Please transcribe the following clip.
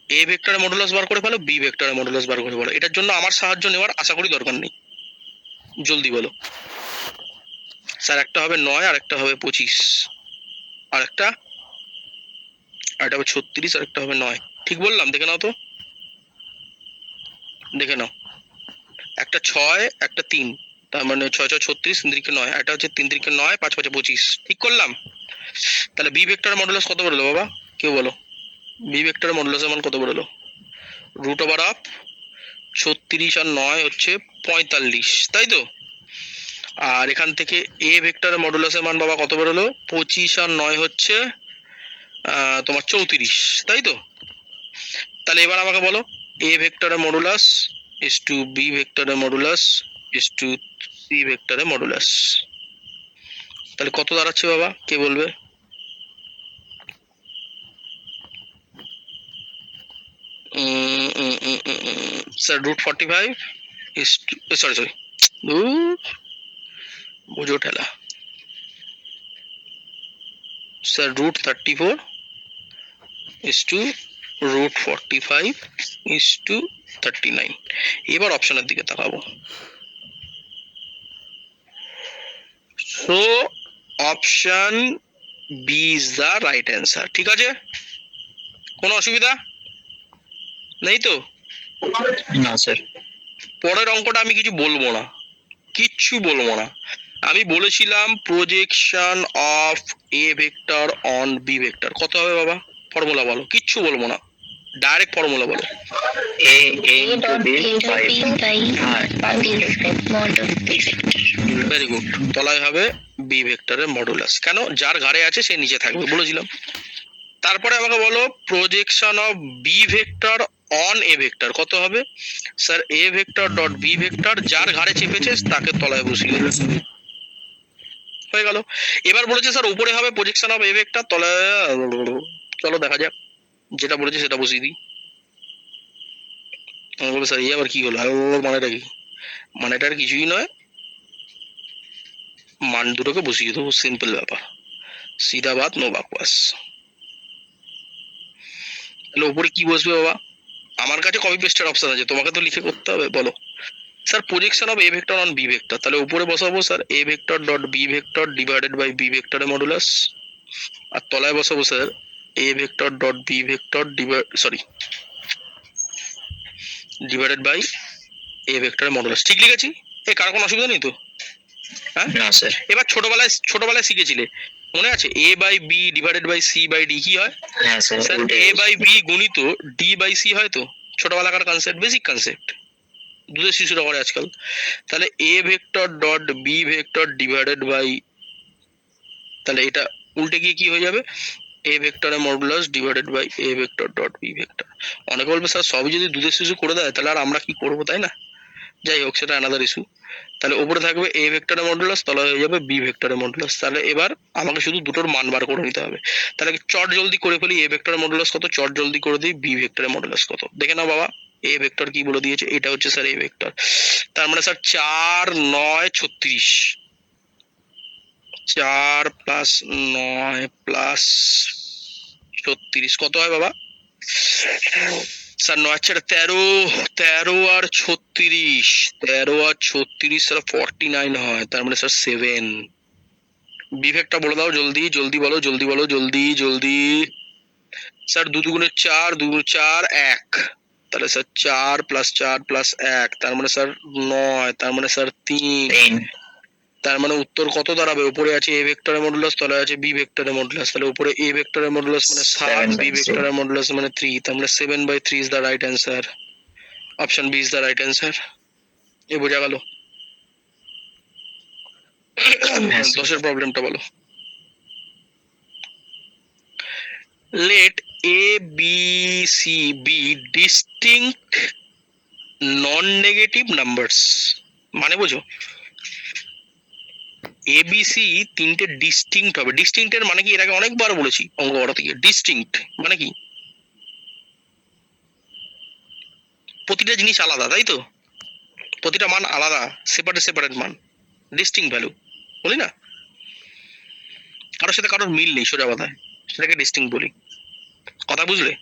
এ ভেক্টরের মডুলাস বার করে ফেলো, বি ভেক্টরের মডুলাস বার করে ফেলো। এটার জন্য আমার সাহায্য নেওয়ার আশা করি দরকার নেই। জলদি বলো স্যার। একটা হবে 9, আর একটা হবে 25, আর একটা হবে 36, আর একটা হবে 9। ঠিক বললাম? দেখে নাও তো, দেখে নাও। একটা 6, একটা 3, তার মানে 6 6 36, 3 3 9। এটা হচ্ছে 3 3 9, 5 5 25। ঠিক করলাম? তাহলে বি ভেক্টরের মডুলাস কত বেরোলো বাবা? কেউ বলো, বি ভেক্টরের মডুলাসের মান কত বেরোলো? রুট ওভার অফ 36 আর 9 হচ্ছে 45, তাই তো? আর এখান থেকে এ ভেক্টরের মডুলাসের মান বাবা কত বেরোলো? 25 আর 9 হচ্ছে তোমার 34, তাই তো? তাহলে এবার আমাকে বলো, এ ভেক্টরের মডুলাস ইস টু বি ভেক্টরের মডুলাস ইস টু সি ভেক্টরের মডুলাস। তাহলে কত দাঁড়াচ্ছে বাবা? কে বলবে? Sir root 45 is to, sorry বুঝো ঠেলা। Sir root 34 is to root 45 is to 39। এবার অপশনের দিকে তাকাবো। So option B is the right answer. ঠিক আছে? কোনো অসুবিধা নেই তো? না স্যার। পরের অঙ্কটা আমি কিছু বলবো না, কিচ্ছু বলবো না। আমি বলেছিলাম projection of A vector on B vector কত হবে বাবা? ফর্মুলা বলো, কিচ্ছু বলবো না, ডাইরেক্ট ফর্মুলা বলো। A into B by very good. তলায় হবে বি ভেক্টরের মডুলাস। কেন? যার ঘাড়ে আছে সে নিচে থাকবে, বলেছিলাম। তারপরে আমাকে বলো projection of B vector on A vector কত হবে? Sir A vector dot B vector, যার ঘাড়ে চেপেছে তাকে তলায় বসিয়ে দেবে। হয়ে গেল। এবার বলেছে স্যার উপরে হবে প্রজেকশন অফ এ ভেক্টর, তলায় চলো দেখা যাক, যেটা বলেছে সেটা বসিয়ে দিই। আমি বলবো স্যার এই আবার কি হলো? মানেটা কি? মানেটা আর কিছুই নয়, মান দুটোকে বসিয়ে দেবো, সিম্পল ব্যাপার, সিধা বাত, নো বাকওয়াস। তাহলে উপরে কি বসবে বাবা? আমার কাছে কপি পেস্টের অপশন আছে, তোমাকে তো লিখে করতে হবে। বলো sir projection of A vector on B vector, তাহলে উপরে বসাবো sir A vector dot B vector divided by B ভেক্টরের মডুলাস, আর তলায় বসাবো sir A vector dot B vector divided by A ভেক্টরের মডুলাস। ঠিক লিখেছি? এ কার কোনো অসুবিধা নেই তো? হ্যাঁ না স্যার। এবার ছোটবেলায় শিখেছিলে, মনে আছে? A by B divided by C by D কি হয়? হ্যাঁ sir. Sir A by B গুণিত ডি বাই সি হয় তো। ছোটবেলাকার কনসেপ্ট, বেসিক কনসেপ্ট, দুধের শিশুরা করে আজকাল। তাহলে A vector dot B vector divided by, তাহলে এটা উল্টে গিয়ে কি হয়ে যাবে? এ ভেক্টরের modulus divided by A vector dot B vector. অনেকে বলবে স্যার সবই যদি দুধের শিশু করে দেয় তাহলে আর আমরা কি করবো, তাই না? যাই হোক, সেটা অ্যানাদার ইস্যু। তাহলে উপরে থাকবে এ ভেক্টরের মডুলাস, তলায় হয়ে যাবে বি ভেক্টরের মডুলাস। তাহলে এবার আমাকে শুধু দুটোর মান বার করে নিতে হবে। তাহলে চট জলদি করে ফেলি, এ ভেক্টরের মডুলাস কত, চট জলদি করে দিই বি ভেক্টরের মডুলাস কত। দেখে নাও বাবা, এ ভেক্টর কি বলে দিয়েছে, এটা হচ্ছে স্যার এ ভেক্টর। তার মানে স্যার 4 9 36, 4 প্লাস 9 প্লাস 36 কত হয় বাবা? স্যার 9 4 13, 13 আর 36, 13 আর 36 স্যার 49 হয়। তার মানে স্যার 7। বিভেকটা বলে দাও, জলদি জলদি বলো, জলদি বলো, জলদি জলদি। স্যার 2 দুগুণে 4, 2 4 1, তাহলে স্যার 4 প্লাস 4 প্লাস 1, তার মানে স্যার 9, তার মানে স্যার 3। তার মানে উত্তর কত দাঁড়াবে? উপরে আছে এ ভেক্টরের মডুলাস, তলায় আছে বি ভেক্টরের মডুলাস। তাহলে উপরে এ ভেক্টরের মডুলাস মানে 7, বি ভেক্টরের মডুলাস মানে 3, তার মানে 7/3 is the right answer. Option B is the right answer. এ বোঝা গেল? 10-এর প্রবলেমটা বলো। Let A B C be distinct non negative numbers, মানে বোঝো? এবিসি তিনটে ডিস্টিংক্ট হবে। ডিস্টিংক্টের মানে কি? এর আগে অনেকবার বলেছি অঙ্ক করাতে গিয়ে। ডিস্টিংক্ট মানে কি? প্রতিটা জিনিস আলাদা, তাই তো? প্রতিটা মান আলাদা, সেপারেট সেপারেট মান, ডিস্টিংক্ট ভ্যালু, বলি না? কারোর সাথে কারোর মিল নেই, সোজা কথায়, সেটাকে ডিস্টিংক্ট বলি। কথা বুঝলে?